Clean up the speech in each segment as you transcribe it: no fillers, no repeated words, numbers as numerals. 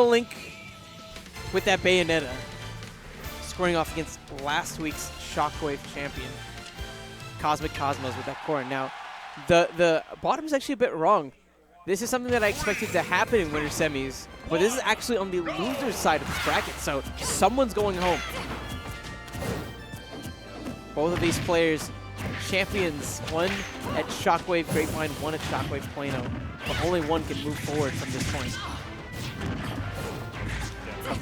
AeroLink with that Bayonetta, scoring off against last week's Shockwave champion, Cosmic Cosmos with that Corrin. Now, the bottom is actually a bit wrong. This is something that I expected to happen in winter semis, but this is actually on the loser's side of this bracket, so someone's going home. Both of these players, champions, one at Shockwave Grapevine, one at Shockwave Plano, but only one can move forward from this point.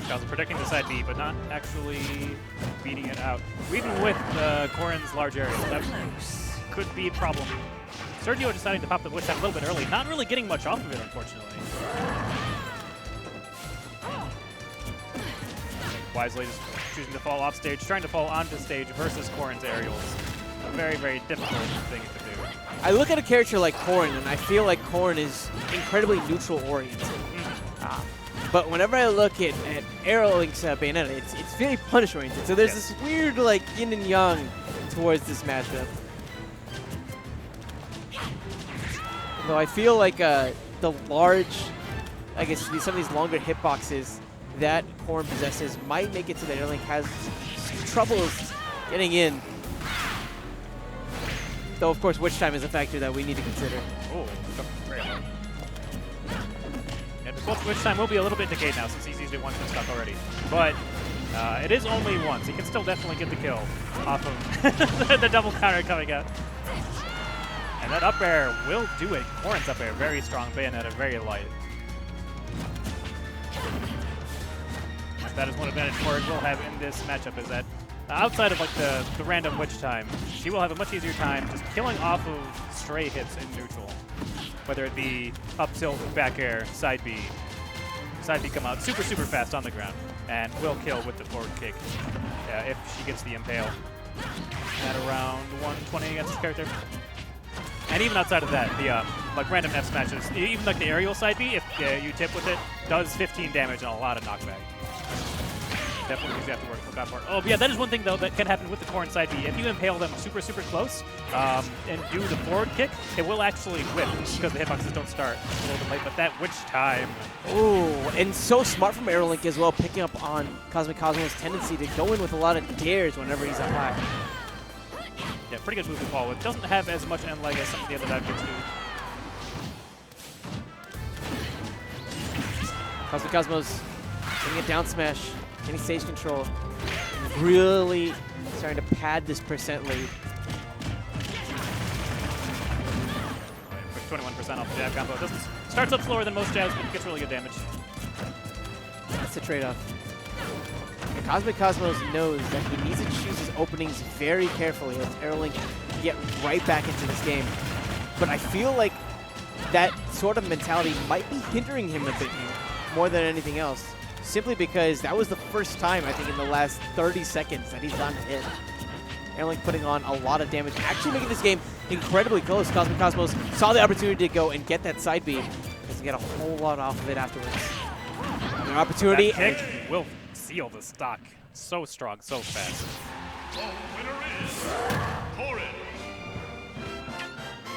Cosmo protecting the side B, but not actually beating it out. Even with Corrin's large area, that could be a problem. Sergio deciding to pop the Witch Time a little bit early, not really getting much off of it, unfortunately. Wisely just choosing to fall off stage, trying to fall onto stage versus Corrin's aerials. A very, very difficult thing to do. I look at a character like Corrin, and I feel like Corrin is incredibly neutral-oriented. But whenever I look at AeroLink's Bayonetta, it's very punish-oriented. So there's this weird, like, yin and yang towards this matchup. Though I feel like the large, I guess some of these longer hitboxes that Corrin possesses might make it so that AeroLink has troubles getting in. Though, of course, Witch Time is a factor that we need to consider. Oh, very low. Both Witch Time will be a little bit decayed now since he's used it once and stuck already. But it is only once. He can still definitely get the kill off of the double counter coming out. And that up air will do it. Corrin's up air, very strong. Bayonetta, very light. That is one advantage Corrin will have in this matchup, is that outside of like the random Witch Time, she will have a much easier time just killing off of stray hits in neutral. Whether it be up tilt, back air, side B. Side B come out super, super fast on the ground and will kill with the forward kick if she gets the impale at around 120 against this character. And even outside of that, the like random F smashes, even like the aerial side B, if you tip with it, does 15 damage and a lot of knockback. Definitely you have to work out for it. Oh, but yeah, that is one thing, though, that can happen with the Corrin side B. If you impale them super, super close and do the forward kick, it will actually whip because the hitboxes don't start a little bit late. But that Witch Time. Ooh, and so smart from AeroLink as well, picking up on Cosmic Cosmos' tendency to go in with a lot of dares whenever he's up high. Yeah, pretty good move to fall with. Doesn't have as much end lag as some of the other dive kicks do. Cosmic Cosmos getting a down smash. Any stage control, really starting to pad this percent lead. Quick 21% off the jab combo. Starts up slower than most jabs, but gets really good damage. That's the trade-off. Cosmic Cosmos knows that he needs to choose his openings very carefully as AeroLink get right back into this game. But I feel like that sort of mentality might be hindering him a bit here, more than anything else. Simply because that was the first time, I think, in the last 30 seconds that he's gotten hit. AeroLink putting on a lot of damage, actually making this game incredibly close. Cosmic Cosmos saw the opportunity to go and get that side B. Doesn't get a whole lot off of it afterwards. An opportunity. That kick will seal the stock. So strong, so fast. The winner is Corrin.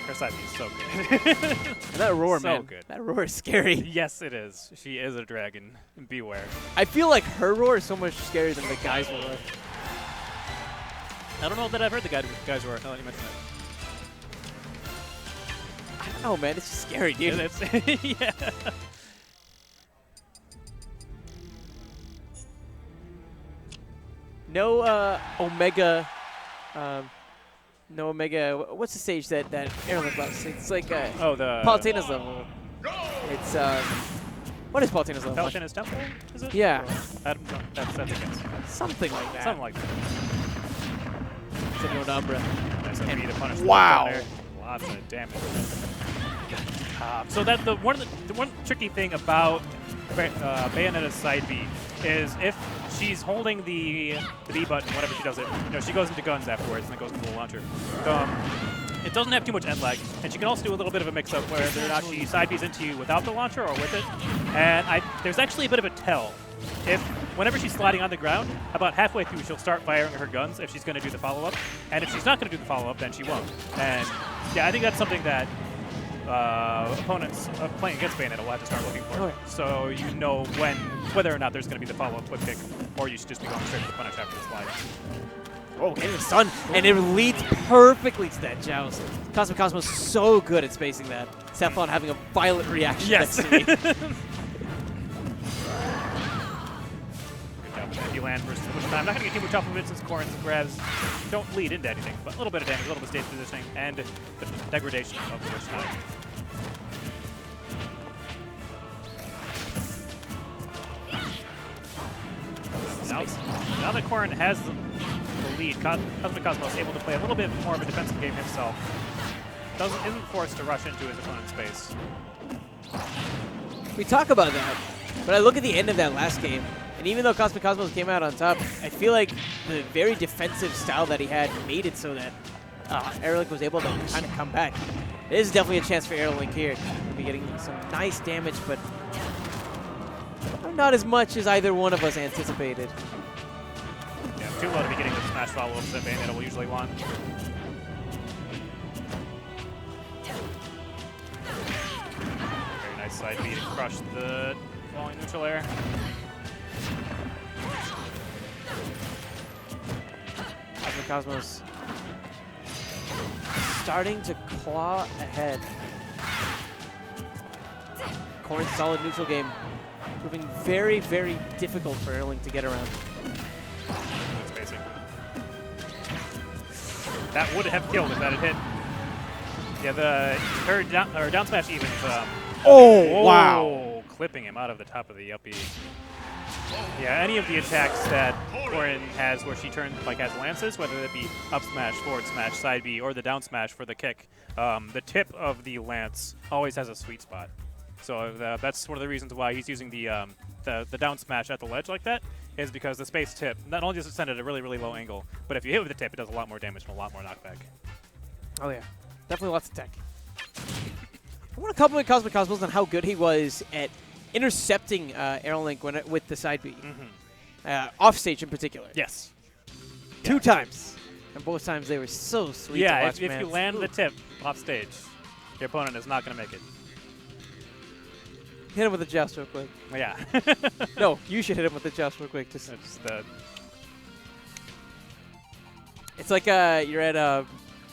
Her side B is so good. That roar, so man. Good. That roar is scary. Yes, it is. She is a dragon. Beware. I feel like her roar is so much scarier than the guy's roar. I don't know that I've heard the guy's roar. Now that you mention it. I don't know, man. It's just scary, dude. Yeah. No Omega. No Omega. What's the stage that AeroLink loves? It's like the Palutena's level. It's what is Palutena's level? Palutena's Temple? Is it? Yeah. That's a guess. Something like that. Something like that. Similar to Umbra. Nice and to punish wow. Lots of damage. So that the one tricky thing about Bayonetta's side B is if she's holding the B button, whenever she does it, she goes into guns afterwards and then goes into the launcher. It doesn't have too much end lag, and she can also do a little bit of a mix-up where whether or not she side Bs into you without the launcher or with it. And there's actually a bit of a tell. Whenever she's sliding on the ground, about halfway through she'll start firing her guns if she's going to do the follow-up. And if she's not going to do the follow-up, then she won't. And yeah, I think that's something that opponents playing against Bayonetta will have to start looking for. Oh, yeah. So you know whether or not there's going to be the follow-up whip kick, or you should just be going straight to the punish after the slide. Oh, getting the stun, and it leads perfectly to that joust. Cosmic Cosmos so good at spacing that. Cephalon having a violent reaction. Yes. next to me. Good job with that. You land versus push time. I'm not going to get too much off of it since Corrin's grabs don't lead into anything, but a little bit of damage, a little bit of stage positioning, and the degradation of the push time. Now that Corrin has the lead, Cosmic Cosmos is able to play a little bit more of a defensive game himself. Isn't forced to rush into his opponent's space. We talk about that, but I look at the end of that last game, and even though Cosmic Cosmos came out on top, I feel like the very defensive style that he had made it so that AeroLink was able to kind of come back. This is definitely a chance for AeroLink here. He'll be getting some nice damage, but not as much as either one of us anticipated. Yeah, too low to be getting the smash follow-ups that Bayonetta will usually want. Very nice side B to crush the falling neutral air. Cosmic Cosmos starting to claw ahead. Corrin's solid neutral game proving very, very difficult for AeroLink to get around. That's basic. That would have killed if that had hit. Yeah, her down smash evens. Oh, wow. Clipping him out of the top of the up B. Yeah, any of the attacks that Corrin has where she turns, like, has lances, whether it be up smash, forward smash, side B, or the down smash for the kick, the tip of the lance always has a sweet spot. So that's one of the reasons why he's using the down smash at the ledge like that, is because the space tip not only does it send at a really, really low angle, but if you hit with the tip, it does a lot more damage and a lot more knockback. Oh, yeah. Definitely lots of tech. I want to compliment Cosmic Cosmos on how good he was at intercepting AeroLink with the side B. Off stage in particular. Yes. Two times. And both times they were so sweet to watch, if man. you land the tip off stage, your opponent is not going to make it. Hit him with a joust real quick. Yeah. No, you should hit him with the joust real quick. Just it's like you're at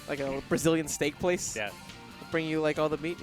like a Brazilian steak place. Yeah. Bring you like all the meat.